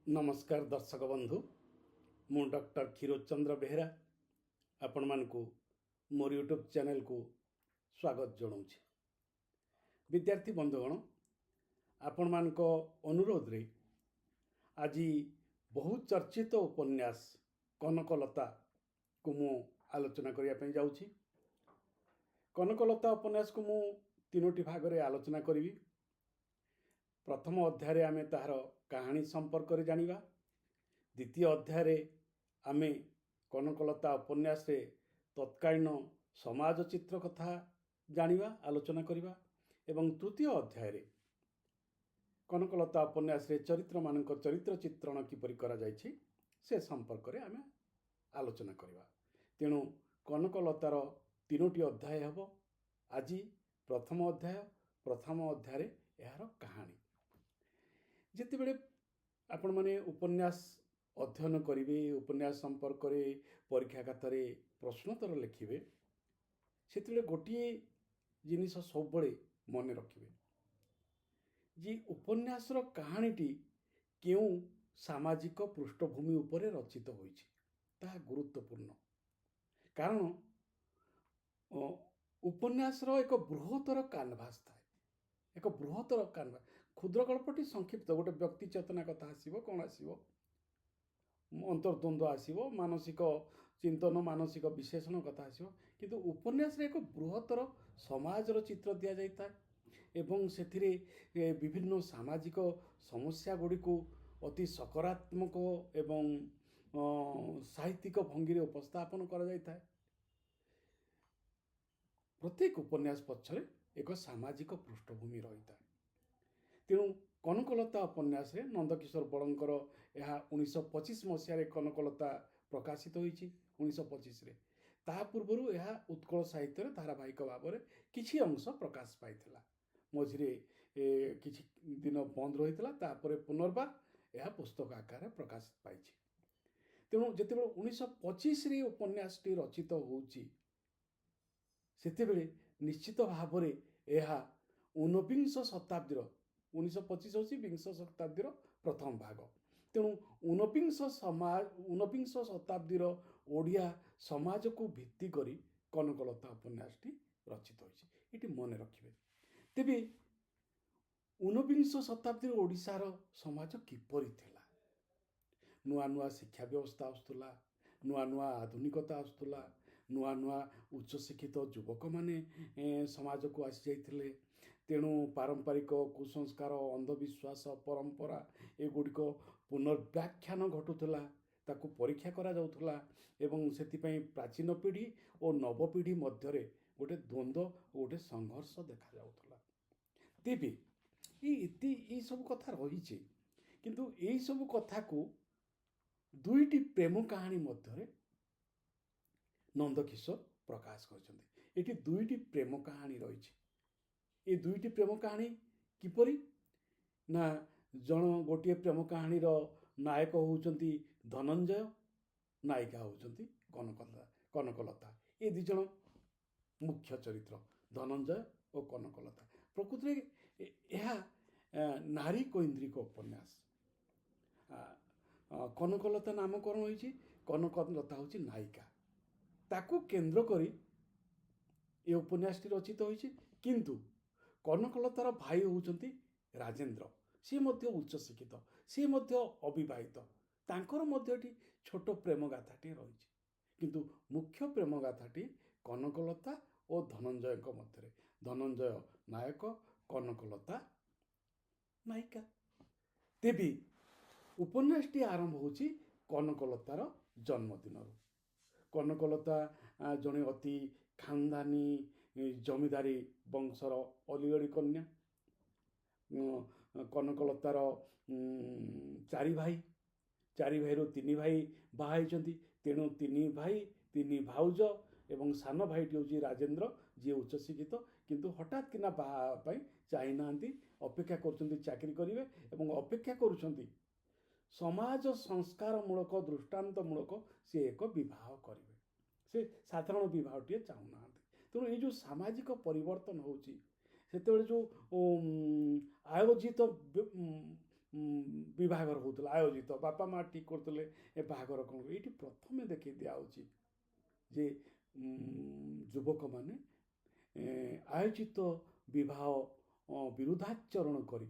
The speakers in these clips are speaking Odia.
नमस्कार दर्शक बंधु मु डॉक्टर क्षीरोद चंद्र बेहरा आपण मानकु मोर यूट्यूब चैनल को स्वागत जनाऊँ। विद्यार्थी बंधुगण आपण मानक अनुरोध रे आज बहुत चर्चित उपन्यास कनकलता को मु आलोचना करने जाऊँगी। कनकलता उपन्यास को मु तीनोटी भाग में आलोचना करी। प्रथम अध्याय आमे तार कहानी संपर्क में जानिबा। द्वितीय अध्याय आमे कनकलता उपन्यास रे तत्कालीन समाज चित्र कथा जानिबा आलोचना करिबा। एवं तृतीय अध्याय रे कनकलता उपन्यास रे चरित्र मानक चरित्र चित्रण किपरि करा जायछि से संपर्क में आमे आलोचना करिबा। तेणु कनकलतार तीनोटी अध्याय हबो। आज प्रथम अध्याय रे यार कहानी जिते बड़े आपण माने उपन्यास अध्ययन करेंगे, उपन्यास संपर्क में परीक्षा खातार प्रश्नोत्तर लिखे से गोटे जिनिस सब मन रखिए जी उपन्यासर कहानीटी क्यों सामाजिक पृष्ठभूमि उपरे रचित होइछि ताहा गुरुत्वपूर्ण। कारण उपन्यासर एक बृहत्तर कानभास थाए, एक बृहत्तर कानभास। क्षुद्र गल्पटी संक्षिप्त गोटे व्यक्ति चेतना कथा आसो कौन आसो अंतर्द्वंद्व आसो मानसिक चिंतन मानसिक विश्लेषण कथा आसो, किंतु उपन्यास रे एक बृहत्तर समाजर चित्र दि जाता एवं से विभिन्न सामाजिक समस्या गुड़ी को अति सकारात्मक एवं साहित्यिक भंगी उपस्थापन करा जाता है। प्रत्येक उपन्यास पक्षरे एक सामाजिक पृष्ठभूमि रही है। तेणु कनकलता उपन्यास रे नंदकिशोर बड़ंकर यह 1925 मसीह कनकलता प्रकाशित होइछि। 1925 रे ता पूर्व यह उत्कल साहित्य धारावाहिक भाव में किछि अंश प्रकाश पाइथिला। मझिरे किछि दिन बंद रही तापर पुनर्बार यह पुस्तक आकार प्रकाशित पाइछि। तेणु जितेबाला 1925 रे उपन्यासटी रचित होउछि सेतेबेले निश्चित भाव में यह ऊनविंश शताब्दीर 1925 हूँ विंश शताब्दीर प्रथम भाग। तेणु ऊनविंश शताब्दीर ओडिया समाज को भित्ति करी कनकलता उपन्यासटी रचित होइछि। इटी मन रखिबे। तेबे ऊनविंश शताब्दीर ओडिशार समाज किपरि थिला? नुआ नुआ शिक्षा व्यवस्था आसुला, नुआ नुआ आधुनिकता आसुला, नुआ नुआ उच्च शिक्षित युवक माने समाज को आसी जाइथिले। तेणु पारंपरिक कुसंस्कार अंधविश्वास परंपरा एगुड़िक पुनर्व्याख्यान घटुला, ताकू परीक्षा करा जाउथला एवं सेतिपई प्राचीन पीढ़ी और नवपीढ़ी मध्यरे गोटे द्वंद्व गोटे संघर्ष देखा जाउथला। तेबे ई सब कथा रही, किंतु एई सब कथा को दुईटी प्रेम कहानी मध्यरे नंदकिशोर प्रकाश करछन्ते। एटी दुईटी प्रेम कहानी रही। ये दुईटी प्रेम कहानी किपरि ना जन गोटे प्रेम कहानी नायक होउचंती धनंजय, नायिका होउचंती कनकलता। ये दी जन मुख्य चरित्र धनंजय और कनकलता। प्रकृति में यह नारी कैन्द्रिक उपन्यास। कनकलता नामकरण होइछि, कनकलता होछि नायिका, ताकू केंद्र करी ये उपन्यासटी रचित होइछि। किंतु कनकलतार भाई होउचंती राजेंद्र, सी मध्य उच्च शिक्षित, सी मध्य अविवाहित, तांकर मध्यटी छोट प्रेम गाथाटी रही। किंतु मुख्य प्रेम गाथाटी कनकलता और धनंजय मध्य। धनंजय नायक, कनकलता नायिका। तेबी उपन्यासटी आरंभ होछि कनकलतार जन्मदिन। कनकलता जड़े अति खानदानी जमीदारी वंशर अलीगढ़ी कन्या। कनकलतार चारि भाई तीन भाई बाहा होती। तेणु तीन भाई तीन भाउज एवं सान भाईटी हूँ राजेंद्र, जी उच्च शिक्षित, किंतु हठात किना बाहा चाही नांती, अपेक्षा कर चाकरी करेंगे एवं अपेक्षा करुछंती समाज संस्कार मूलक दृष्टांतमूलक सी एक विवाह करेंगे। से साधारण विवाहटे चाहूना। तेणु ये जो सामाजिक परिवर्तन होची सेतेबेले जो आयोजित ବିବାହଘର ହେଉଥିଲା ଆୟୋଜିତ, ବାପା ମା' ଠିକ୍ କରୁଥିଲେ ଏ ବାହାଘର କ'ଣ। ଏଇଠି ପ୍ରଥମେ ଦେଖେଇ ଦିଆହେଉଛି ଯେ ଯୁବକମାନେ ଆୟୋଜିତ ବିବାହ ବିରୁଦ୍ଧାଚରଣ କରି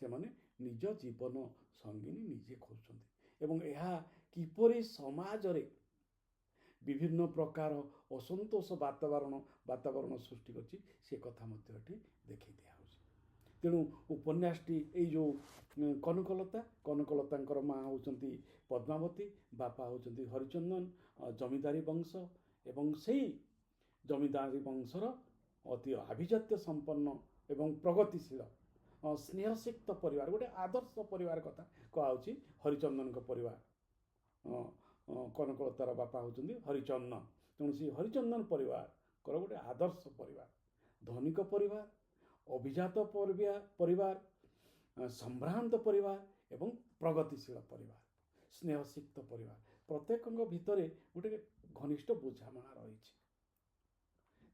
ସେମାନେ ନିଜ ଜୀବନ ସଙ୍ଗିନୀ ନିଜେ ଖୋଜୁଛନ୍ତି ଏବଂ ଏହା କିପରି ସମାଜରେ ବିଭିନ୍ନ ପ୍ରକାର ଅସନ୍ତୋଷ ବାତାବରଣ ସୃଷ୍ଟି କରିଛି ସେ କଥା ମଧ୍ୟ ଏଠି ଦେଖେଇ ଦିଆହେଉଛି। ତେଣୁ ଉପନ୍ୟାସଟି ଏଇ ଯେଉଁ କନକଲତାଙ୍କର ମା' ହେଉଛନ୍ତି ପଦ୍ମାବତୀ, ବାପା ହେଉଛନ୍ତି ହରିଚନ୍ଦନ, ଜମିଦାରୀ ବଂଶ ଏବଂ ସେଇ ଜମିଦାରୀ ବଂଶର ଅତି ଆଭିଜାତ୍ୟ ସମ୍ପନ୍ନ ଏବଂ ପ୍ରଗତିଶୀଳ ସ୍ନେହସିକ୍ତ ପରିବାର, ଗୋଟେ ଆଦର୍ଶ ପରିବାର କଥା କୁହାହେଉଛି। ହରିଚନ୍ଦନଙ୍କ ପରିବାର, କନକଲତାର ବାପା ହେଉଛନ୍ତି ହରିଚନ୍ଦନ। ତେଣୁ ସେ ହରିଚନ୍ଦନ ପରିବାରଙ୍କର ଗୋଟେ ଆଦର୍ଶ ପରିବାର, ଧନିକ ପରିବାର, ଅଭିଜାତ ପରିବାର, ସମ୍ଭ୍ରାନ୍ତ ପରିବାର ଏବଂ ପ୍ରଗତିଶୀଳ ପରିବାର, ସ୍ନେହସିକ୍ତ ପରିବାର, ପ୍ରତ୍ୟେକଙ୍କ ଭିତରେ ଗୋଟେ ଘନିଷ୍ଠ ବୁଝାମଣା ରହିଛି।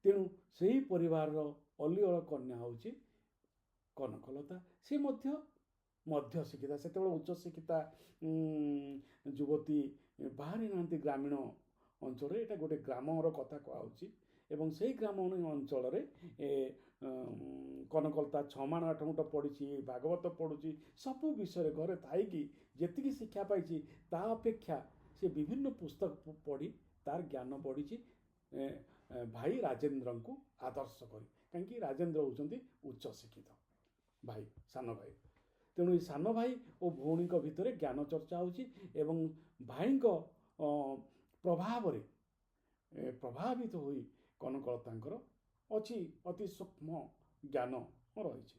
ତେଣୁ ସେହି ପରିବାରର ଅଲିଅଳ କନ୍ୟା ହେଉଛି କନକଲତା। ସେ ମଧ୍ୟ ଶିକ୍ଷିତା, ସେତେବେଳେ ଉଚ୍ଚଶିକ୍ଷିତା ଯୁବତୀ ବାହାରି ନାହାନ୍ତି ଗ୍ରାମୀଣ ଅଞ୍ଚଳରେ। ଏଇଟା ଗୋଟେ ଗ୍ରାମର କଥା କୁହାହେଉଛି ଏବଂ ସେଇ ଗ୍ରାମ ଅଞ୍ଚଳରେ କନକଲତା 6 ମାଣ 8 ଗୁଣ୍ଠ ପଢ଼ିଛି, ଭାଗବତ ପଢ଼ୁଛି, ସବୁ ବିଷୟରେ ଘରେ ଥାଇକି ଯେତିକି ଶିକ୍ଷା ପାଇଛି ତା ଅପେକ୍ଷା ସେ ବିଭିନ୍ନ ପୁସ୍ତକ ପଢ଼ି ତାର ଜ୍ଞାନ ବଢ଼ିଛି ଭାଇ ରାଜେନ୍ଦ୍ରଙ୍କୁ ଆଦର୍ଶ କରି। କାହିଁକି ରାଜେନ୍ଦ୍ର ହେଉଛନ୍ତି ଉଚ୍ଚଶିକ୍ଷିତ ଭାଇ, ସାନ ଭାଇ। ତେଣୁ ଏ ସାନ ଭାଇ ଓ ଭଉଣୀଙ୍କ ଭିତରେ ଜ୍ଞାନ ଚର୍ଚ୍ଚା ହେଉଛି ଏବଂ ଭାଇଙ୍କ ପ୍ରଭାବରେ ପ୍ରଭାବିତ ହୋଇ କନକଲତାଙ୍କର ଅତି ସୂକ୍ଷ୍ମ ଜ୍ଞାନ ରହିଛି।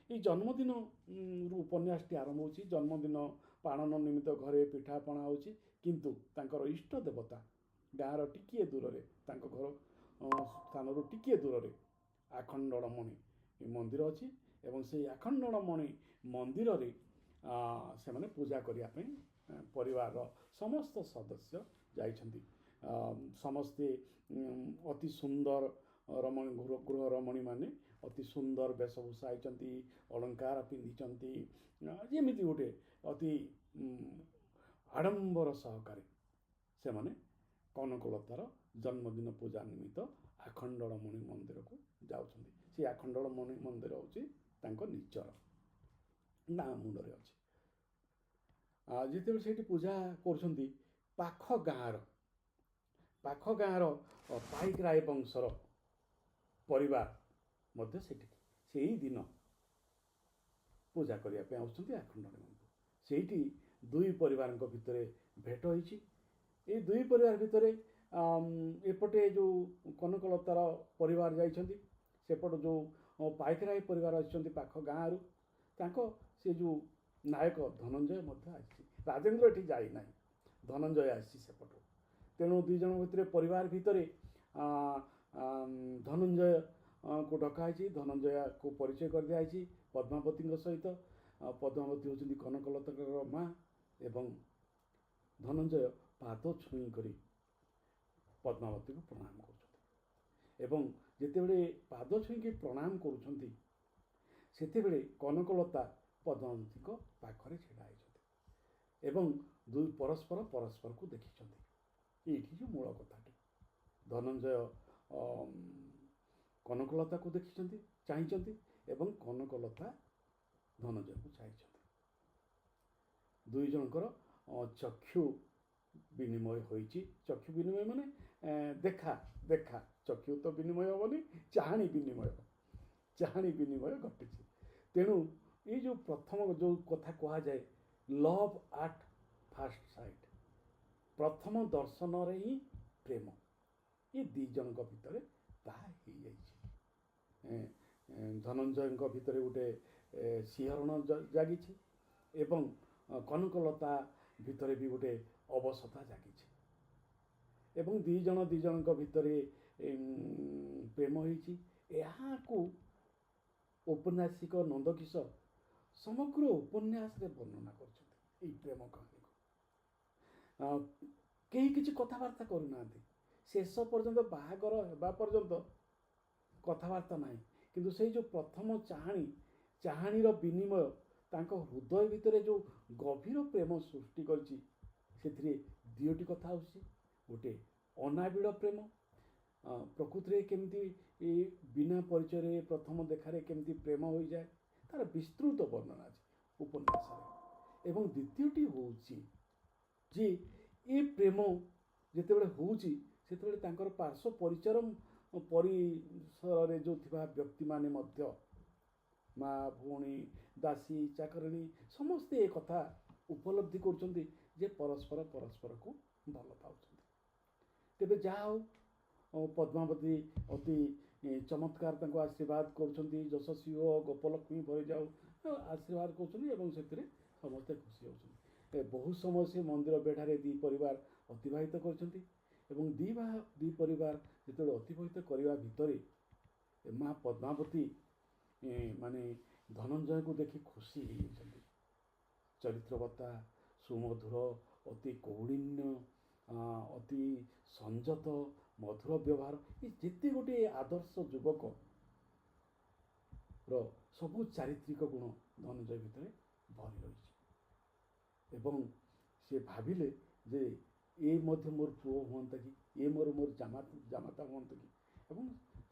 ଏଇ ଜନ୍ମଦିନରୁ ଉପନ୍ୟାସଟି ଆରମ୍ଭ ହେଉଛି। ଜନ୍ମଦିନ ପାଳନ ନିମିତ୍ତ ଘରେ ପିଠାପଣା ହେଉଛି, କିନ୍ତୁ ତାଙ୍କର ଇଷ୍ଟ ଦେବତା ଗାଁର ଟିକିଏ ଦୂରରେ, ତାଙ୍କ ଘର ସ୍ଥାନରୁ ଟିକିଏ ଦୂରରେ ଆଖଣ୍ଡଳମଣି ମନ୍ଦିର ଅଛି ଏବଂ ସେଇ ଆଖଣ୍ଡଳମଣି ମନ୍ଦିରରେ ସେମାନେ ପୂଜା କରିବା ପାଇଁ ପରିବାରର ସମସ୍ତ ସଦସ୍ୟ ଯାଇଛନ୍ତି। ସମସ୍ତେ ଅତି ସୁନ୍ଦର ଗୃହ ରମଣୀମାନେ ଅତି ସୁନ୍ଦର ବେଶଭୂଷା ହେଇଛନ୍ତି, ଅଳଙ୍କାର ପିନ୍ଧିଛନ୍ତି, ଯେମିତି ଗୋଟେ ଅତି ଆଡ଼ମ୍ବର ସହକାରେ ସେମାନେ କନକଲତାର ଜନ୍ମଦିନ ପୂଜା ନିମିତ୍ତ ଆଖଣ୍ଡଳମଣି ମନ୍ଦିରକୁ ଯାଉଛନ୍ତି। ସେ ଆଖଣ୍ଡଳମଣି ମନ୍ଦିର ହେଉଛି ତାଙ୍କ ନିଜର ଗାଁ ମୁଣ୍ଡରେ ଅଛି। ଯେତେବେଳେ ସେଇଠି ପୂଜା କରୁଛନ୍ତି, ପାଖ ଗାଁର ପାଇକ ରାୟ ବଂଶର ପରିବାର ମଧ୍ୟ ସେଠିକି ସେଇ ଦିନ ପୂଜା କରିବା ପାଇଁ ଆସୁଛନ୍ତି ଆଖଣ୍ଡଳମଣିକୁ। ସେଇଠି ଦୁଇ ପରିବାରଙ୍କ ଭିତରେ ଭେଟ ହୋଇଛି। ଏଇ ଦୁଇ ପରିବାର ଭିତରେ ଏପଟେ ଯେଉଁ କନକଲତାର ପରିବାର ଯାଇଛନ୍ତି, ସେପଟେ ଯେଉଁ ପାଇକରାୟ ପରିବାର ଆସିଛନ୍ତି ପାଖ ଗାଁରୁ, ତାଙ୍କ ସେ ଯେଉଁ ନାୟକ ଧନଞ୍ଜୟ ମଧ୍ୟ ଆସିଛି। ରାଜେନ୍ଦ୍ର ଏଠି ଯାଇନାହିଁ, ଧନଞ୍ଜୟ ଆସିଛି ସେପଟୁ। ତେଣୁ ଦୁଇ ଜଣଙ୍କ ଭିତରେ ପରିବାର ଭିତରେ ଧନଞ୍ଜୟକୁ ଡକାହେଇଛି, ଧନଞ୍ଜୟକୁ ପରିଚୟ କରିଦିଆଯାଇଛି ପଦ୍ମାବତୀଙ୍କ ସହିତ। ପଦ୍ମାବତୀ ହେଉଛନ୍ତି କନକଲତାଙ୍କର ମା ଏବଂ ଧନଞ୍ଜୟ ପାଦ ଛୁଇଁ କରି ପଦ୍ମାବତୀକୁ ପ୍ରଣାମ କରୁଛନ୍ତି ଏବଂ ଯେତେବେଳେ ପାଦ ଛୁଇଁକି ପ୍ରଣାମ କରୁଛନ୍ତି ସେତେବେଳେ କନକଲତା ପଦ୍ମାବତୀଙ୍କ ପାଖରେ ଛିଡ଼ା ହେଇଛନ୍ତି ଏବଂ ଦୁଇ ପରସ୍ପରକୁ ଦେଖିଛନ୍ତି। ଏଇଠି ଯେଉଁ ମୂଳ କଥାଟି, ଧନଞ୍ଜୟ କନକଲତାକୁ ଚାହିଁଛନ୍ତି ଏବଂ କନକଲତା ଧନଞ୍ଜୟକୁ ଚାହିଁଛନ୍ତି। ଦୁଇ ଜଣଙ୍କର ଚକ୍ଷୁ ବିନିମୟ ହୋଇଛି। ଚକ୍ଷୁ ବିନିମୟ ମାନେ ଦେଖା, ଚକ୍ଷୁ ତ ବିନିମୟ ହେବନି, ଚାହାଣୀ ବିନିମୟ ଘଟିଛି। ତେଣୁ ଏଇ ଯେଉଁ ପ୍ରଥମ ଯେଉଁ କଥା କୁହାଯାଏ ଲଭ୍ ଆଟ୍ ଫାର୍ଷ୍ଟ ସାଇଟ୍, ପ୍ରଥମ ଦର୍ଶନରେ ହିଁ ପ୍ରେମ, ଏ ଦୁଇ ଜଣଙ୍କ ଭିତରେ ତାହା ହେଇଯାଇଛି। ଧନଞ୍ଜୟଙ୍କ ଭିତରେ ଗୋଟେ ଶିହରଣ ଜାଗିଛି ଏବଂ କନକଲତା ଭିତରେ ବି ଗୋଟେ ଅବସତା ଜାଗିଛି ଏବଂ ଦୁଇ ଜଣଙ୍କ ଭିତରେ ପ୍ରେମ ହେଇଛି। ଏହାକୁ ଔପନ୍ୟାସିକ ନନ୍ଦକିଶୋର ସମଗ୍ର ଉପନ୍ୟାସରେ ବର୍ଣ୍ଣନା କରିଛନ୍ତି। ଏଇ ପ୍ରେମ କାହାଣୀକୁ କେହି କିଛି କଥାବାର୍ତ୍ତା କରୁନାହାନ୍ତି, ଶେଷ ପର୍ଯ୍ୟନ୍ତ ବାହାଘର ହେବା ପର୍ଯ୍ୟନ୍ତ କଥାବାର୍ତ୍ତା ନାହିଁ, କିନ୍ତୁ ସେଇ ଯେଉଁ ପ୍ରଥମ ଚାହାଣୀର ବିନିମୟ ତାଙ୍କ ହୃଦୟ ଭିତରେ ଯେଉଁ ଗଭୀର ପ୍ରେମ ସୃଷ୍ଟି କରିଛି ସେଥିରେ ଦୁଇଟି କଥା ଆସୁଛି। ଗୋଟେ ଅନାବିଳ ପ୍ରେମ, ପ୍ରକୃତିରେ କେମିତି ବିନା ପରିଚୟରେ ପ୍ରଥମ ଦେଖାରେ କେମିତି ପ୍ରେମ ହୋଇଯାଏ ତାର ବିସ୍ତୃତ ବର୍ଣ୍ଣନା ଅଛି ଉପନ୍ୟାସରେ। ଏବଂ ଦ୍ୱିତୀୟଟି ହେଉଛି ଯେ ଏ ପ୍ରେମ ଯେତେବେଳେ ହେଉଛି ସେତେବେଳେ ତାଙ୍କର ପାର୍ଶ୍ୱ ପରିସରରେ ଯେଉଁ ଥିବା ବ୍ୟକ୍ତିମାନେ ମଧ୍ୟ ମା ଭଉଣୀ ଦାସୀ ଚାକରଣୀ ସମସ୍ତେ ଏ କଥା ଉପଲବ୍ଧି କରୁଛନ୍ତି ଯେ ପରସ୍ପରକୁ ଭଲ ପାଉଛନ୍ତି। ତେବେ ଯାହା ହଉ ପଦ୍ମାବତୀ ଅତି ଚମତ୍କାର ତାଙ୍କୁ ଆଶୀର୍ବାଦ କରୁଛନ୍ତି, ଯଶସ୍ୱୀ ଓ ଗୋପଲକ୍ଷ୍ମୀ ଭରି ଯାଉ ଆଶୀର୍ବାଦ କରୁଛନ୍ତି ଏବଂ ସେଥିରେ ସମସ୍ତେ ଖୁସି ହେଉଛନ୍ତି। ବହୁ ସମୟ ସେ ମନ୍ଦିର ବେଢ଼ାରେ ଦୁଇ ପରିବାର ଅତିବାହିତ କରିଛନ୍ତି ଏବଂ ଦୁଇ ପରିବାର ଯେତେବେଳେ ଅତିବାହିତ କରିବା ଭିତରେ ମା ପଦ୍ମାବତୀ ମାନେ ଧନଞ୍ଜୟକୁ ଦେଖି ଖୁସି ହେଇଯାଇଛନ୍ତି। ଚରିତ୍ରବତ୍ତା, ସୁମଧୁର, ଅତି କୌଳିନ୍ୟ, ଅତି ସଂଯତ, ମଧୁର ବ୍ୟବହାର, ଏ ଯେତେ ଗୋଟିଏ ଆଦର୍ଶ ଯୁବକର ସବୁ ଚାରିତ୍ରିକ ଗୁଣ ଧନଞ୍ଜୟ ଭିତରେ ଭରି ରହିଛି। ଏବଂ ସେ ଭାବିଲେ ଯେ ଏ ମଧ୍ୟ ମୋର ପୁଅ ହୁଅନ୍ତା କି, ଏ ମୋର ଜାମାତା ହୁଅନ୍ତା କି, ଏବଂ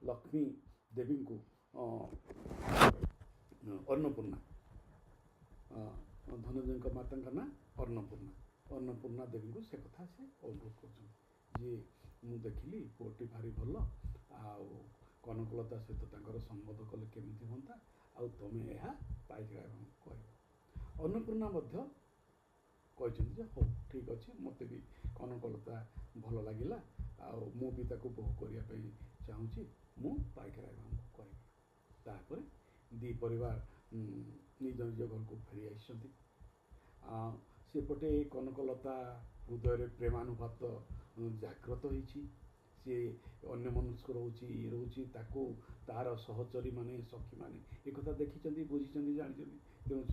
ଲକ୍ଷ୍ମୀ ଦେବୀଙ୍କୁ ଅନ୍ନପୂର୍ଣ୍ଣା, ଧନଞ୍ଜୟଙ୍କ ମାତାଙ୍କ ନାଁ ଅନ୍ନପୂର୍ଣ୍ଣା ଦେବୀଙ୍କୁ ସେ କଥା ସେ ଅନୁରୋଧ କରୁଛନ୍ତି ଯେ ମୁଁ ଦେଖିଲି ପୁଅଟି ଭାରି ଭଲ, ଆଉ କନକଲତା ସହିତ ତାଙ୍କର ସମ୍ବନ୍ଧ କଲେ କେମିତି ହୁଅନ୍ତା, ଆଉ ତୁମେ ଏହା ପାଇକରାୟଙ୍କୁ କହିବ। ଅନ୍ନପୂର୍ଣ୍ଣା ମଧ୍ୟ କହିଛନ୍ତି ଯେ ହଉ ଠିକ୍ ଅଛି, ମୋତେ ବି କନକଲତା ଭଲ ଲାଗିଲା, ଆଉ ମୁଁ ବି ତାକୁ ବୋହୂ କରିବା ପାଇଁ ଚାହୁଁଛି, ମୁଁ ପାଇକରାୟଙ୍କୁ କହିବି। ତାପରେ ଦୁଇ ପରିବାର ନିଜ ନିଜ ଘରକୁ ଫେରି ଆସିଛନ୍ତି। ସେପଟେ କନକଲତା ହୃଦୟରେ ପ୍ରେମାନୁଭୂତ ଜାଗ୍ରତ ହୋଇଛି। ସିଏ ଅନ୍ୟମନସ୍କ ରହୁଛି, ତାକୁ ତାର ସହଚରୀମାନେ ସଖୀମାନେ ଏକଥା ଦେଖିଛନ୍ତି, ବୁଝିଛନ୍ତି, ଜାଣିଛନ୍ତି, ତେଣୁ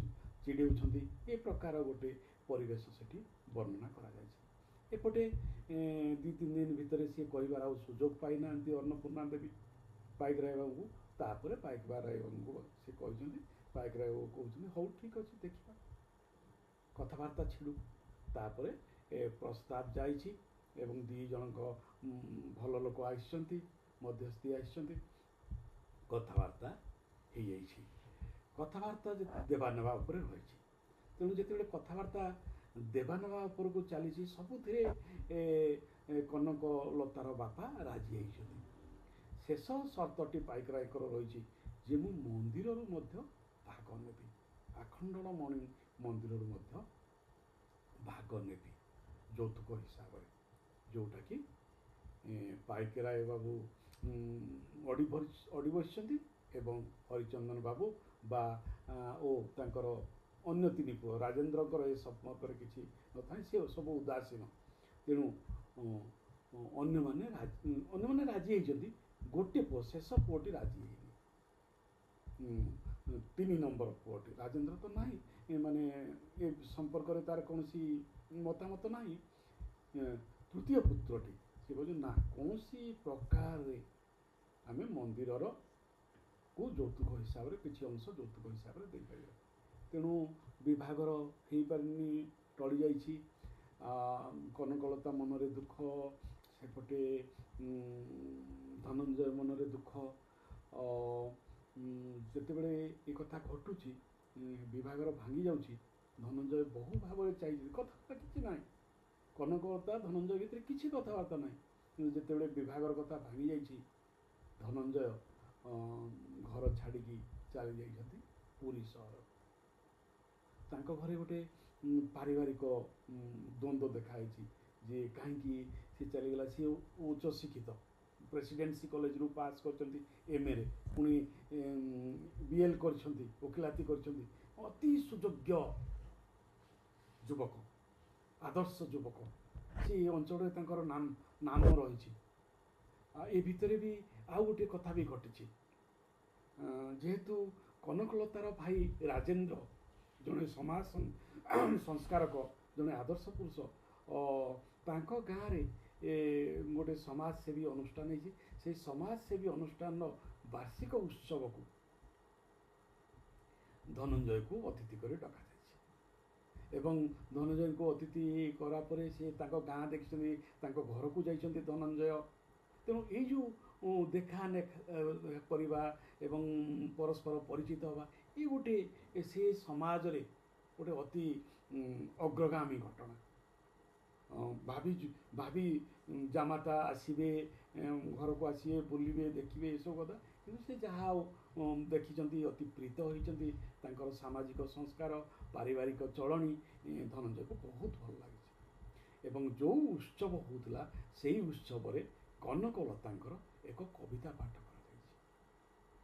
ଚିଡ଼ଉଛନ୍ତି। ଏ ପ୍ରକାର ଗୋଟେ ପରିବେଶ ସେଠି ବର୍ଣ୍ଣନା କରାଯାଇଛି। ଏପଟେ 2-3 ଦିନ ଭିତରେ ସିଏ କହିବାର ଆଉ ସୁଯୋଗ ପାଇନାହାନ୍ତି ଅନ୍ନପୂର୍ଣ୍ଣା ଦେବୀ ପାଇକରାୟଙ୍କୁ। ତାପରେ ପାଇକରାୟଙ୍କୁ ସେ କହିଛନ୍ତି, ପାଇକରାୟ କହୁଛନ୍ତି ହଉ ଠିକ୍ ଅଛି, ଦେଖିବା, କଥାବାର୍ତ୍ତା ଛିଡ଼ୁ। ତାପରେ ପ୍ରସ୍ତାବ ଯାଇଛି ଏବଂ ଦୁଇ ଜଣଙ୍କ ଭଲ ଲୋକ ଆସିଛନ୍ତି, ମଧ୍ୟସ୍ଥି ଆସିଛନ୍ତି, କଥାବାର୍ତ୍ତା ହେଇଯାଇଛି। କଥାବାର୍ତ୍ତା ଦେବା ନେବା ଉପରେ ରହିଛି। ତେଣୁ ଯେତେବେଳେ କଥାବାର୍ତ୍ତା ଦେବା ନେବା ଉପରକୁ ଚାଲିଛି, ସବୁଥିରେ କନକଲତାର ବାପା ରାଜି ହେଇଛନ୍ତି। ଶେଷ ସର୍ତ୍ତଟି ପାଇକରାୟଙ୍କର ରହିଛି ଯେ ମୁଁ ମନ୍ଦିରରୁ ମଧ୍ୟ ଭାଗ ନେବି, ଆଖଣ୍ଡଳମଣି ମନ୍ଦିରରୁ ମଧ୍ୟ ଭାଗ ନେବି ଯୌତୁକ ହିସାବରେ, ଯେଉଁଟାକି ପାଇକରାୟ ବାବୁ ଅଡ଼ି ବସିଛନ୍ତି ଏବଂ ହରିଚନ୍ଦନ ବାବୁ ଓ ତାଙ୍କର ଅନ୍ୟ 3 ପୁଅ, ରାଜେନ୍ଦ୍ରଙ୍କର ଏ ସମ୍ପର୍କରେ କିଛି ନଥାଏ, ସେ ସବୁ ଉଦାସୀନ। ତେଣୁ ଅନ୍ୟମାନେ ରାଜି ହେଇଛନ୍ତି, ଗୋଟେ ପୁଅ, ଶେଷ ପୁଅଟି ରାଜି ହେଇନି। 3 ନମ୍ବର ପୁଅଟି, ରାଜେନ୍ଦ୍ର ତ ନାହିଁ, ମାନେ ଏ ସମ୍ପର୍କରେ ତାର କୌଣସି ମତାମତ ନାହିଁ। ତୃତୀୟ ପୁତ୍ରଟି ସେ କହୁଛି ନା, କୌଣସି ପ୍ରକାରରେ ଆମେ ମନ୍ଦିରକୁ ଯୌତୁକ ହିସାବରେ କିଛି ଅଂଶ ଯୌତୁକ ହିସାବରେ ଦେଇପାରିବା। ତେଣୁ ବିଭାଘର ହେଇପାରିନି, ଟଳିଯାଇଛି। କନକଲତା ମନରେ ଦୁଃଖ, ସେପଟେ ଧନଞ୍ଜୟ ମନରେ ଦୁଃଖ। ଯେତେବେଳେ ଏ କଥା ଘଟୁଛି, ବିଭାଘର ଭାଙ୍ଗି ଯାଉଛି, ଧନଞ୍ଜୟ ବହୁ ଭାବରେ ଚାହିଁଛି, କଥାବାର୍ତ୍ତା କିଛି ନାହିଁ, କନକଲତା ଧନଞ୍ଜୟ ଭିତରେ କିଛି କଥାବାର୍ତ୍ତା ନାହିଁ। କିନ୍ତୁ ଯେତେବେଳେ ବିଭାଘର କଥା ଭାଙ୍ଗି ଯାଇଛି, ଧନଞ୍ଜୟ ଘର ଛାଡ଼ିକି ଚାଲି ଯାଇଛନ୍ତି ପୁରୀ ସହର। ତାଙ୍କ ଘରେ ଗୋଟେ ପାରିବାରିକ ଦ୍ୱନ୍ଦ୍ୱ ଦେଖାହେଇଛି ଯେ କାହିଁକି ସେ ଚାଲିଗଲା। ସିଏ ଉଚ୍ଚ ଶିକ୍ଷିତ, ପ୍ରେସିଡେନ୍ସି କଲେଜରୁ ପାସ୍ କରିଛନ୍ତି, MA ପୁଣି BL କରିଛନ୍ତି, ଓକିଲାତି କରିଛନ୍ତି, ଅତି ସୁଯୋଗ୍ୟ ଯୁବକ, ଆଦର୍ଶ ଯୁବକ। ସେ ଅଞ୍ଚଳରେ ତାଙ୍କର ନାମ ରହିଛି। ଏ ଭିତରେ ବି ଆଉ ଗୋଟିଏ କଥା ବି ଘଟିଛି। ଯେହେତୁ କନକଲତାର ଭାଇ ରାଜେନ୍ଦ୍ର ଜଣେ ସମାଜ ସଂସ୍କାରକ, ଜଣେ ଆଦର୍ଶ ପୁରୁଷ, ତାଙ୍କ ଗାଁରେ ଗୋଟେ ସମାଜସେବୀ ଅନୁଷ୍ଠାନ ହେଇଛି। ସେଇ ସମାଜସେବୀ ଅନୁଷ୍ଠାନର ବାର୍ଷିକ ଉତ୍ସବକୁ ଧନଞ୍ଜୟକୁ ଅତିଥି କରି ଡକାଯାଇଛି ଏବଂ ଧନଞ୍ଜୟଙ୍କୁ ଅତିଥି କରା ପରେ ସେ ତାଙ୍କ ଗାଁ ଦେଖିଛନ୍ତି, ତାଙ୍କ ଘରକୁ ଯାଇଛନ୍ତି ଧନଞ୍ଜୟ। ତେଣୁ ଏଇ ଯେଉଁ ଦେଖା କରିବା ଏବଂ ପରସ୍ପର ପରିଚିତ ହେବା, ଏ ଗୋଟେ ସେ ସମାଜରେ ଗୋଟେ ଅତି ଅଗ୍ରଗାମୀ ଘଟଣା। ଭାବି ଜାମାତା ଆସିବେ, ଘରକୁ ଆସିବେ, ବୁଲିବେ, ଦେଖିବେ, ଏସବୁ କଥା। କିନ୍ତୁ ସେ ଯାହା ଦେଖିଛନ୍ତି, ଅତି ପ୍ରୀତ ହୋଇଛନ୍ତି, ତାଙ୍କର ସାମାଜିକ ସଂସ୍କାର, ପାରିବାରିକ ଚଳଣି ଧନଞ୍ଜୟକୁ ବହୁତ ଭଲ ଲାଗିଛି। ଏବଂ ଯେଉଁ ଉତ୍ସବ ହେଉଥିଲା ସେଇ ଉତ୍ସବରେ କନକଲତାଙ୍କର ଏକ କବିତା ପାଠ କରାଯାଇଛି।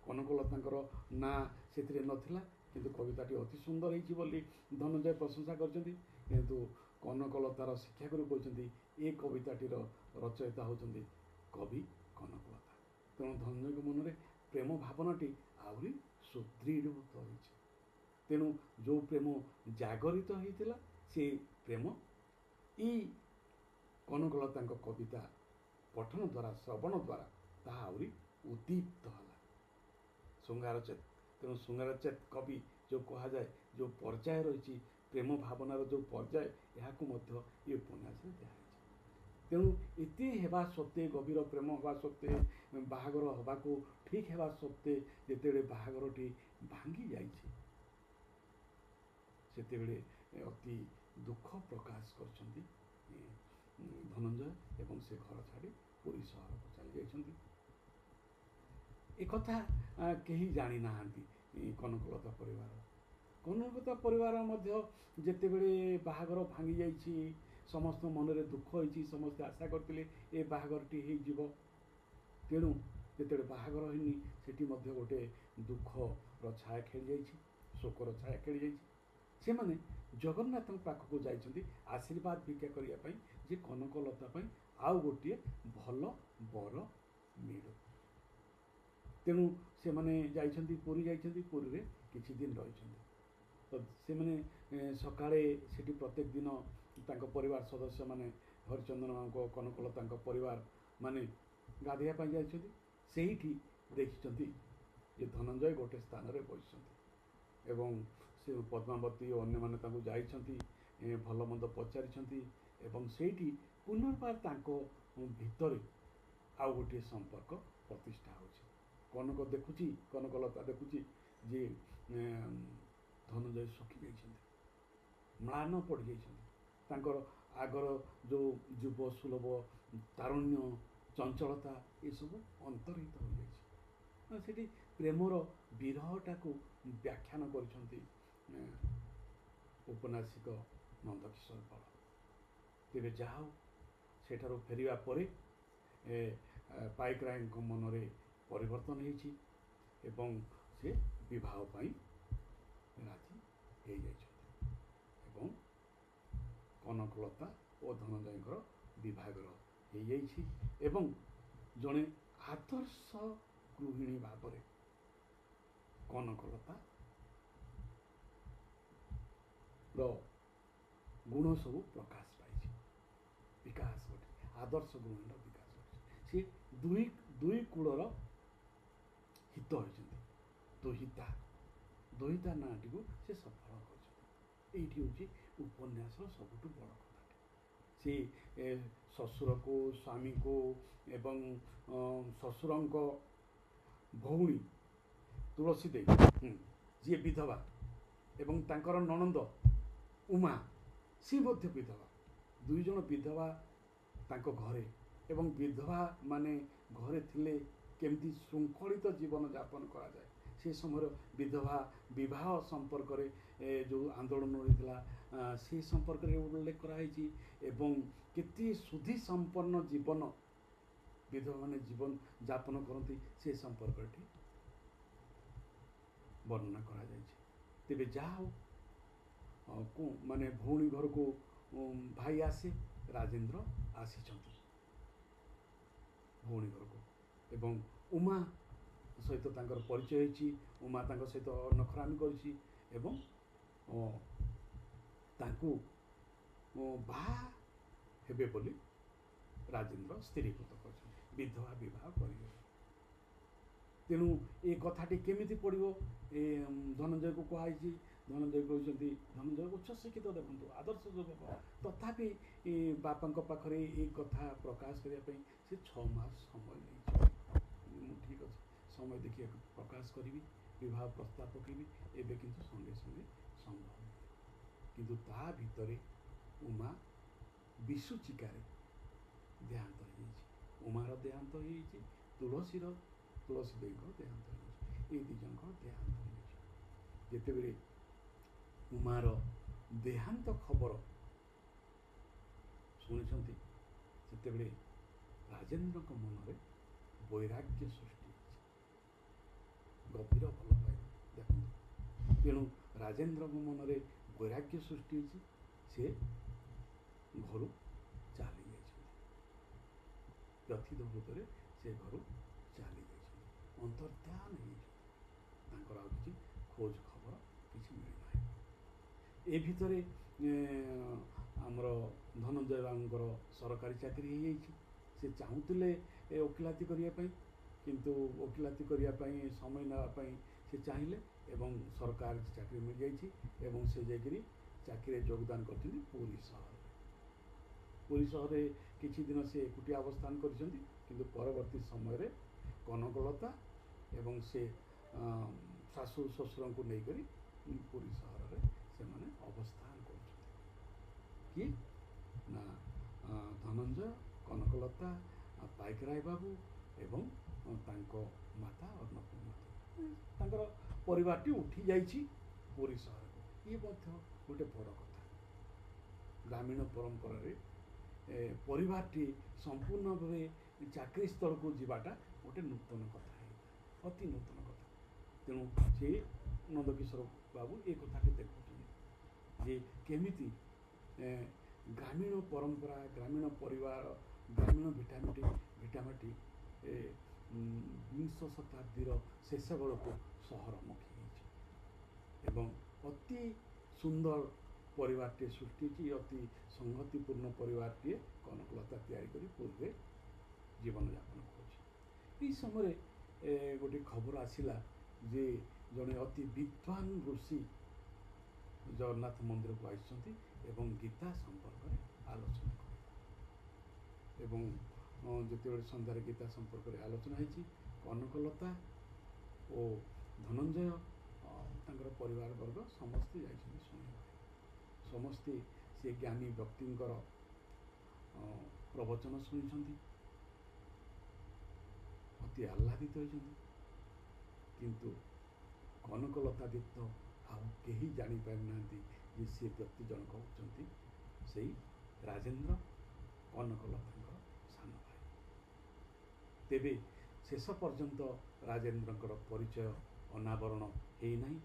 କନକଲତାଙ୍କର ନାଁ ସେଥିରେ ନଥିଲା, କିନ୍ତୁ କବିତାଟି ଅତି ସୁନ୍ଦର ହେଇଛି ବୋଲି ଧନଞ୍ଜୟ ପ୍ରଶଂସା କରିଛନ୍ତି। କିନ୍ତୁ କନକଲତାର ଶିକ୍ଷାଗୁରୁ କହିଛନ୍ତି ଏ କବିତାଟିର ରଚୟିତା ହେଉଛନ୍ତି କବି କନକଲତା। ତେଣୁ ଧନଞ୍ଜୟଙ୍କ ମନରେ ପ୍ରେମ ଭାବନାଟି ଆହୁରି ସୁଦୃଢ଼ୀଭୂତ ହୋଇଛି। ତେଣୁ ଯେଉଁ ପ୍ରେମ ଜାଗରିତ ହୋଇଥିଲା, ସେ ପ୍ରେମ ଏଇ କନକଲତାଙ୍କ କବିତା ପଠନ ଦ୍ୱାରା, ଶ୍ରବଣ ଦ୍ୱାରା ତାହା ଆହୁରି ଉଦ୍ଦୀପ୍ତ ହେଲା। ଶୃଙ୍ଗାରଚେତ, ତେଣୁ ଶୃଙ୍ଗାରଚେତ କବି ଯେଉଁ କୁହାଯାଏ, ଯେଉଁ ପର୍ଯ୍ୟାୟ ରହିଛି ପ୍ରେମ ଭାବନାର ଯେଉଁ ପର୍ଯ୍ୟାୟ, ଏହାକୁ ମଧ୍ୟ ଏ ଉପନ୍ୟାସରେ ଦିଆଯାଇଛି। ତେଣୁ ଏତେ ହେବା ସତ୍ତ୍ୱେ, ଗଭୀର ପ୍ରେମ ହେବା ସତ୍ତ୍ୱେ, ବାହାଘର ହେବାକୁ ଠିକ୍ ହେବା ସତ୍ତ୍ୱେ ଯେତେବେଳେ ବାହାଘରଟି ଭାଙ୍ଗି ଯାଇଛି, ସେତେବେଳେ ଅତି ଦୁଃଖ ପ୍ରକାଶ କରିଛନ୍ତି ଧନଞ୍ଜୟ ଏବଂ ସେ ଘର ଛାଡ଼ି ପୁରୀ ସହରକୁ ଚାଲି ଯାଇଛନ୍ତି। ଏକଥା କେହି ଜାଣିନାହାନ୍ତି କନକଲତା ପରିବାର। କନକଲତା ପରିବାର ମଧ୍ୟ ଯେତେବେଳେ ବାହାଘର ଭାଙ୍ଗି ଯାଇଛି, ସମସ୍ତଙ୍କ ମନରେ ଦୁଃଖ ହୋଇଛି, ସମସ୍ତେ ଆଶା କରିଥିଲେ ଏ ବାହାଘରଟି ହେଇଯିବ। ତେଣୁ ଯେତେବେଳେ ବାହାଘର ହେଇନି, ସେଠି ମଧ୍ୟ ଗୋଟେ ଦୁଃଖର ଛାୟା ଖେଳିଯାଇଛି, ଶୋକର ଛାୟା ଖେଳିଯାଇଛି। ସେମାନେ ଜଗନ୍ନାଥଙ୍କ ପାଖକୁ ଯାଇଛନ୍ତି ଆଶୀର୍ବାଦ ଭିକ୍ଷା କରିବା ପାଇଁ, ଯେ କନକଲତା ପାଇଁ ଆଉ ଗୋଟିଏ ଭଲ ବର ମିଳୁ। ତେଣୁ ସେମାନେ ଯାଇଛନ୍ତି, ପୁରୀ ଯାଇଛନ୍ତି, ପୁରୀରେ କିଛି ଦିନ ରହିଛନ୍ତି। ତ ସେମାନେ ସକାଳେ ସେଠି ପ୍ରତ୍ୟେକ ଦିନ ତାଙ୍କ ପରିବାର ସଦସ୍ୟମାନେ, ହରିଚନ୍ଦନଙ୍କ କନକଲତାଙ୍କ ପରିବାର ମାନେ ଗାଧୋଇବା ପାଇଁ ଯାଇଛନ୍ତି। ସେଇଠି ଦେଖିଛନ୍ତି ଯେ ଧନଞ୍ଜୟ ଗୋଟେ ସ୍ଥାନରେ ବସିଛନ୍ତି ଏବଂ ସେ ପଦ୍ମାବତୀ ଓ ଅନ୍ୟମାନେ ତାଙ୍କୁ ଯାଇଛନ୍ତି, ଭଲ ମନ୍ଦ ପଚାରିଛନ୍ତି ଏବଂ ସେଇଠି ପୁନର୍ବାର ତାଙ୍କ ଭିତରେ ଆଉ ଗୋଟିଏ ସମ୍ପର୍କ ପ୍ରତିଷ୍ଠା ହେଉଛି। କନକଲତା ଦେଖୁଛି ଯେ ଧନଞ୍ଜୟ ଶୁଖି ଯାଇଛନ୍ତି, ମ୍ଳାନ ପଡ଼ିଯାଇଛନ୍ତି। ତାଙ୍କର ଆଗର ଯେଉଁ ଯୁବ ସୁଲଭ ତାରୁଣ୍ୟ, ଚଞ୍ଚଳତା, ଏସବୁ ଅନ୍ତର୍ହିତ ହୋଇଯାଇଛି। ସେଠି ପ୍ରେମର ବିରହଟାକୁ ବ୍ୟାଖ୍ୟାନ କରିଛନ୍ତି ଉପନ୍ୟାସିକ ନନ୍ଦକିଶୋର ବଳ। ତେବେ ଯାହା ହେଉ, ସେଠାରୁ ଫେରିବା ପରେ ପାଇକରାୟଙ୍କ ମନରେ ପରିବର୍ତ୍ତନ ହେଇଛି ଏବଂ ସେ ବିବାହ ପାଇଁ ରାଜି ହେଇଯାଇଛନ୍ତି ଏବଂ କନକଲତା ଓ ଧନଞ୍ଜୟଙ୍କର ବିବାହର ହେଇଯାଇଛି ଏବଂ ଜଣେ ଆଦର୍ଶ ଗୃହିଣୀ ଭାବରେ କନକଲତା ଗୁଣ ସବୁ ପ୍ରକାଶ ପାଇଛି। ବିକାଶ ଘଟେ, ଆଦର୍ଶ ଗୃହିଣୀର ବିକାଶ ଘଟିଛି। ସେ ଦୁଇ କୂଳର ହିତ ହୋଇଛନ୍ତି, ଦୁହିତା ନାଁଟିକୁ ସେ ସଫଳ କରିଛନ୍ତି। ଏଇଠି ହେଉଛି ଉପନ୍ୟାସର ସବୁଠୁ ବଡ଼ କଥାଟି। ସେ ଶ୍ୱଶୁରକୁ, ସ୍ୱାମୀକୁ ଏବଂ ଶ୍ୱଶୁରଙ୍କ ଭଉଣୀ ତୁଳସୀ ଦେଇ, ଯିଏ ବିଧବା, ଏବଂ ତାଙ୍କର ନଣନ୍ଦ ଉମା, ସିଏ ମଧ୍ୟ ବିଧବା। ଦୁଇଜଣ ବିଧବା ତାଙ୍କ ଘରେ, ଏବଂ ବିଧବା ମାନେ ଘରେ ଥିଲେ କେମିତି ଶୃଙ୍ଖଳିତ ଜୀବନଯାପନ କରାଯାଏ, ସେ ସମୟର ବିଧବା ବିବାହ ସମ୍ପର୍କରେ ଯେଉଁ ଆନ୍ଦୋଳନ ହୋଇଥିଲା ସେ ସମ୍ପର୍କରେ ଉଲ୍ଲେଖ କରାଯାଇଛି ଏବଂ କେତେ ସୁଧୀ ସମ୍ପନ୍ନ ଜୀବନ ବିଧବାମାନେ ଜୀବନ ଯାପନ କରନ୍ତି ସେ ସମ୍ପର୍କଟି ବର୍ଣ୍ଣନା କରାଯାଇଛି। ତେବେ ଯାହା ହେଉ, ମାନେ ଭଉଣୀ ଘରକୁ ଭାଇ ଆସେ, ରାଜେନ୍ଦ୍ର ଆସିଛନ୍ତି ଭଉଣୀ ଘରକୁ ଏବଂ ଉମା ସହିତ ତାଙ୍କର ପରିଚୟ ହେଇଛି। ଉମା ତାଙ୍କ ସହିତ ନଖରାମି କରିଛି ଏବଂ ତାଙ୍କୁ ବାହା ହେବେ ବୋଲି ରାଜେନ୍ଦ୍ର ସ୍ଥିରୀକୃତ କରିଛନ୍ତି, ବିଧବା ବିବାହ କରିବେ। ତେଣୁ ଏ କଥାଟି କେମିତି ପଡ଼ିବ ଏ ଧନଞ୍ଜୟକୁ କୁହାଯାଇଛି। ଧନଞ୍ଜୟ କହିଛନ୍ତି, ଧନଞ୍ଜୟ ଉଚ୍ଚ ଶିକ୍ଷିତ, ଦେଖନ୍ତୁ ଆଦର୍ଶ ଯୁବକ, ତଥାପି ବାପାଙ୍କ ପାଖରେ ଏ କଥା ପ୍ରକାଶ କରିବା ପାଇଁ ସେ 6 ମାସ ସମୟ ନେଇଛି। ମୁଁ ଠିକ୍ ଅଛି, ସମୟ ଦେଖି ପ୍ରକାଶ କରିବି, ବିବାହ ପ୍ରସ୍ତାବ ପକାଇବି, ଏବେ କିନ୍ତୁ ସଙ୍ଗେ ସଙ୍ଗେ ସମ୍ଭବ ନୁହେଁ। କିନ୍ତୁ ତା ଭିତରେ ଉମା ବିଷୁଚିକାରେ ଦେହାନ୍ତ ହେଇଯାଇଛି। ଉମାର ଦେହାନ୍ତ ହେଇଯାଇଛି, ତୁଳସୀ ଦେବୀଙ୍କର ଦେହାନ୍ତ ହେଇଯାଇଛି। ଏଇ ଦୁଇ ଜଣଙ୍କର ଦେହାନ୍ତ ହେଇଯାଇଛି। ଯେତେବେଳେ ଉମାର ଦେହାନ୍ତ ଖବର ଶୁଣିଛନ୍ତି, ସେତେବେଳେ ରାଜେନ୍ଦ୍ରଙ୍କ ମନରେ ବୈରାଗ୍ୟ ସୃଷ୍ଟି ହେଇଛି, ଗଭୀର ଭଲ ପାଇବା। ଦେଖନ୍ତୁ, ତେଣୁ ରାଜେନ୍ଦ୍ରଙ୍କ ମନରେ ବୈରାଗ୍ୟ ସୃଷ୍ଟି ହେଇଛି, ସେ ଘରୁ ଚାଲି ଯାଇଛନ୍ତି। ବ୍ୟଥିତ ହୃଦୟରେ ସେ ଘରୁ ଚାଲି ଯାଇଛନ୍ତି, ଅନ୍ତର୍ଧ୍ୟାନ ହେଇଛନ୍ତି। ତାଙ୍କର ଆଉ କିଛି ଖୋଜ ଖବର କିଛି ମିଳିନାହିଁ। ଏ ଭିତରେ ଆମର ଧନଞ୍ଜୟ ବାବୁଙ୍କର ସରକାରୀ ଚାକିରି ହେଇଯାଇଛି। ସେ ଚାହୁଁଥିଲେ ଓକିଲାତି କରିବା ପାଇଁ, କିନ୍ତୁ ଓକିଲାତି କରିବା ପାଇଁ ସମୟ ନେବା ପାଇଁ ସେ ଚାହିଁଲେ ଏବଂ ସରକାରୀ ଚାକିରି ମିଳିଯାଇଛି ଏବଂ ସେ ଯାଇକରି ଚାକିରିରେ ଯୋଗଦାନ କରିଛନ୍ତି ପୁରୀ ସହରରେ। ପୁରୀ ସହରରେ କିଛି ଦିନ ସେ ଏକୁଟିଆ ଅବସ୍ଥାନ କରିଛନ୍ତି, କିନ୍ତୁ ପରବର୍ତ୍ତୀ ସମୟରେ କନକଲତା ଏବଂ ସେ ଶାଶୁ ଶ୍ୱଶୁରଙ୍କୁ ନେଇକରି ପୁରୀ ସହରରେ ସେମାନେ ଅବସ୍ଥାନ କରୁଛନ୍ତି। କିଏ ନା ଧନଞ୍ଜୟ, କନକଲତା, ପାଇକରାୟ ବାବୁ ଏବଂ ତାଙ୍କ ମାତା ଅନ୍ନପୂର୍ଣ୍ଣା। ତାଙ୍କର ପରିବାରଟି ଉଠି ଯାଇଛି ପୁରୀ ସହରକୁ। ଇଏ ମଧ୍ୟ ଗୋଟେ ବଡ଼ କଥା। ଗ୍ରାମୀଣ ପରମ୍ପରାରେ ପରିବାରଟି ସମ୍ପୂର୍ଣ୍ଣ ଭାବେ ଚାକିରି ସ୍ଥଳକୁ ଯିବାଟା ଗୋଟେ ନୂତନ କଥା ହେଇଥାଏ, ଅତି ନୂତନ କଥା। ତେଣୁ ସେ ନନ୍ଦକିଶୋର ବାବୁ ଏ କଥାଟି ଦେଖୁଛନ୍ତି ଯେ କେମିତି ଗ୍ରାମୀଣ ପରମ୍ପରା, ଗ୍ରାମୀଣ ପରିବାର, ଗ୍ରାମୀଣ ଭିଟାମାଟି ବିଂଶ ଶତାବ୍ଦୀର ଶେଷ ବେଳକୁ ସହରମୁଖୀ ହେଇଛି ଏବଂ ଅତି ସୁନ୍ଦର ପରିବାରଟିଏ ସୃଷ୍ଟି ହେଇଛି। ଅତି ସଂହତିପୂର୍ଣ୍ଣ ପରିବାରଟିଏ କନକଲତା ତିଆରି କରି ପୁରୀରେ ଜୀବନଯାପନ କରୁଛି। ଏହି ସମୟରେ ଗୋଟିଏ ଖବର ଆସିଲା ଯେ ଜଣେ ଅତି ବିଦ୍ୱାନ ଋଷି ଜଗନ୍ନାଥ ମନ୍ଦିରକୁ ଆସିଛନ୍ତି ଏବଂ ଗୀତା ସମ୍ପର୍କରେ ଆଲୋଚନା କରିବେ। ଏବଂ ଯେତେବେଳେ ସନ୍ଧ୍ୟାରେ ଗୀତା ସମ୍ପର୍କରେ ଆଲୋଚନା ହେଇଛି, କନକଲତା ଓ ଧନଞ୍ଜୟ ତାଙ୍କର ପରିବାର ବର୍ଗ ସମସ୍ତେ ଯାଇଛନ୍ତି ଶୁଣିବା ପାଇଁ। ସମସ୍ତେ ସେ ଜ୍ଞାନୀ ବ୍ୟକ୍ତିଙ୍କର ପ୍ରବଚନ ଶୁଣିଛନ୍ତି, ଅତି ଆହ୍ଲାଦିତ ହୋଇଛନ୍ତି। କିନ୍ତୁ କନକଲତା ବ୍ୟତୀତ ଆଉ କେହି ଜାଣିପାରିନାହାନ୍ତି ଯେ ସେ ବ୍ୟକ୍ତି ଜଣକ ହେଉଛନ୍ତି ସେଇ ରାଜେନ୍ଦ୍ର, କନକଲତାଙ୍କର ସାନ ଭାଇ। ତେବେ ଶେଷ ପର୍ଯ୍ୟନ୍ତ ରାଜେନ୍ଦ୍ରଙ୍କର ପରିଚୟ ଅନାବରଣ ହେଇନାହିଁ।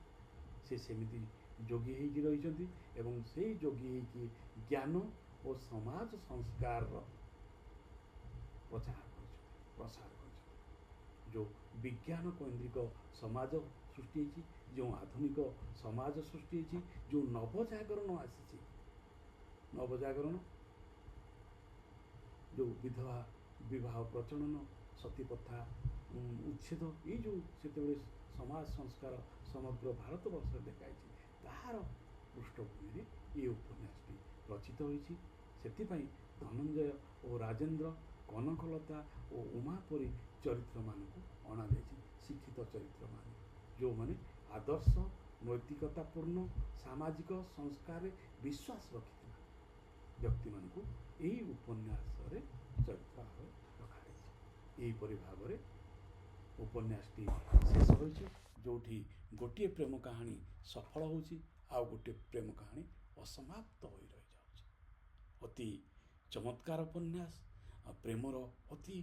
ସେ ସେମିତି ଯୋଗୀ ହେଇକି ରହିଛନ୍ତି ଏବଂ ସେଇ ଯୋଗୀ ହେଇକି ଜ୍ଞାନ ଓ ସମାଜ ସଂସ୍କାରର ପ୍ରସାର କରିଛନ୍ତି। ଯେଉଁ ବିଜ୍ଞାନ କୈନ୍ଦ୍ରିକ ସମାଜ ସୃଷ୍ଟି ହେଇଛି, ଯେଉଁ ଆଧୁନିକ ସମାଜ ସୃଷ୍ଟି ହେଇଛି, ଯେଉଁ ନବଜାଗରଣ ଆସିଛି, ନବଜାଗରଣ ଯେଉଁ ବିଧବା ବିବାହ ପ୍ରଚଳନ, ସତୀ ପ୍ରଥା ଉଚ୍ଛେଦ, ଏଇ ଯେଉଁ ସେତେବେଳେ ସମାଜ ସଂସ୍କାର ସମଗ୍ର ଭାରତବର୍ଷରେ ଦେଖାଯାଇଛି, ତାହାର ପୃଷ୍ଠଭୂମିରେ ଏ ଉପନ୍ୟାସଟି ରଚିତ ହୋଇଛି। ସେଥିପାଇଁ ଧନଞ୍ଜୟ ଓ ରାଜେନ୍ଦ୍ର, କନକଲତା ଓ ଉମା ପରି ଚରିତ୍ରମାନଙ୍କୁ ଅଣାଯାଇଛି। ଶିକ୍ଷିତ ଚରିତ୍ରମାନେ, ଯେଉଁମାନେ ଆଦର୍ଶ, ନୈତିକତାପୂର୍ଣ୍ଣ ସାମାଜିକ ସଂସ୍କାରରେ ବିଶ୍ୱାସ ରଖିଥିବା ବ୍ୟକ୍ତିମାନଙ୍କୁ ଏହି ଉପନ୍ୟାସରେ ଚରିତ୍ର ଭାବରେ ରଖାଯାଇଛି। ଏହିପରି ଭାବରେ ଉପନ୍ୟାସଟି ଶେଷ ହୋଇଛି, ଯେଉଁଠି ଗୋଟିଏ ପ୍ରେମ କାହାଣୀ ସଫଳ ହେଉଛି, ଆଉ ଗୋଟିଏ ପ୍ରେମ କାହାଣୀ ଅସମାପ୍ତ ହୋଇ ରହିଯାଉଛି। ଅତି ଚମତ୍କାର ଉପନ୍ୟାସ, ପ୍ରେମର ଅତି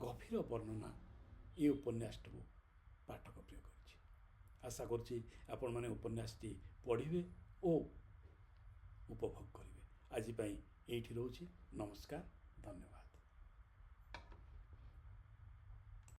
ଗଭୀର ବର୍ଣ୍ଣନା ଏ ଉପନ୍ୟାସଟିକୁ ପାଠକ ପ୍ରିୟ କରିଛି। ଆଶା କରୁଛି ଆପଣମାନେ ଉପନ୍ୟାସଟି ପଢ଼ିବେ ଓ ଉପଭୋଗ କରିବେ। ଆଜି ପାଇଁ ଏଇଠି ରହୁଛି। ନମସ୍କାର, ଧନ୍ୟବାଦ।